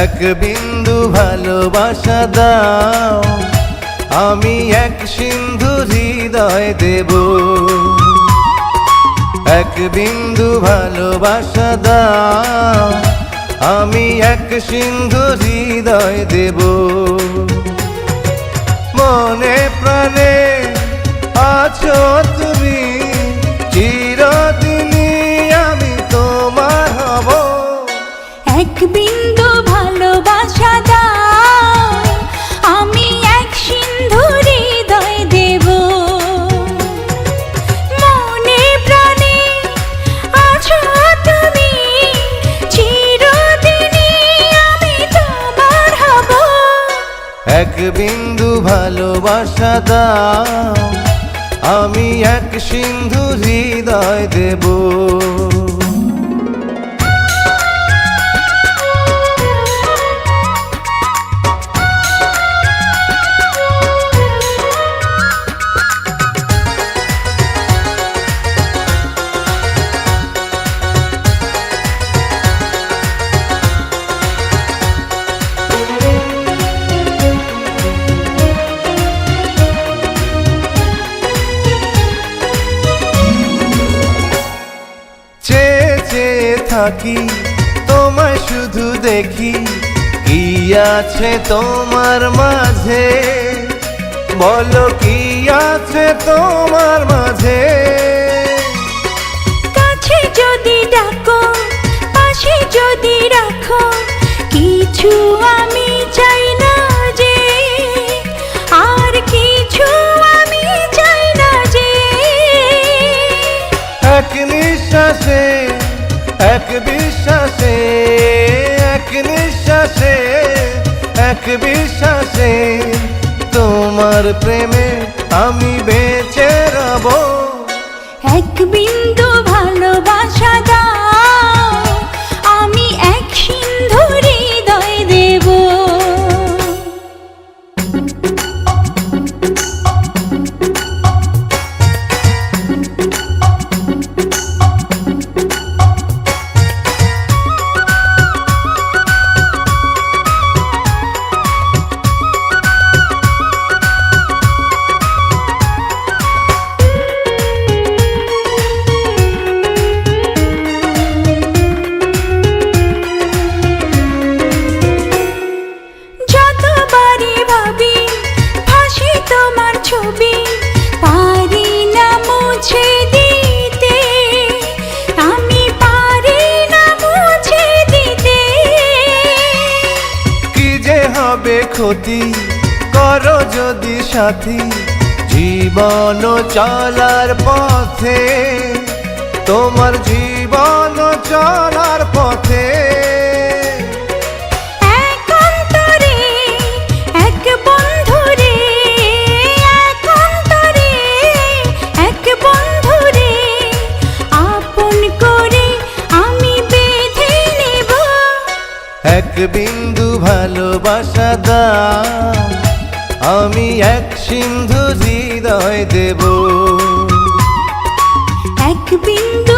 এক বিন্দু ভালোবাসা দাও, আমি এক সিন্ধু হৃদয় দেব। এক বিন্দু ভালোবাসা দাও, আমি এক সিন্ধু হৃদয় দেব। মনে প্রাণে আছো তুমি, চিরদিনই আমি তোমার হব। এক বিন্দু ভালোবাসা দাও, আমি এক সিন্ধু হৃদয় দেব। মনে প্রাণে আছো তুমি, চিরদিনই আমি তোমার হব। এক বিন্দু ভালোবাসা দাও, আমি এক সিন্ধু হৃদয় দেব। থাকি তোমায় শুধু দেখি, কি আছে তোমার মাঝে, বলো কি আছে তোমার মাঝে। কাছে যদি ডাকো, পাশে যদি রাখো, কিছু আমি চাই না যে, আর কিছু আমি চাই না যে। এক নিঃশ্বাসে, এক বিশ্বাসে, এক নিঃশ্বাসে, এক বিশ্বাসে, তোমার প্রেমে আমি বেঁচে রব। এক বিন্দু ভালোবাসা দাও, আমি এক সিন্ধু হৃদয় দেব। পারি না মুছে দিতে, আমি পারি না মুছে দিতে। কি যে হবে ক্ষতি, করো যদি সাথী, জীবন চলার পথে, তোমার জীবন চলার পথে। এক বিন্দু ভালোবাসা দাও, আমি এক সিন্ধু হৃদয় দেব। এক বিন্দু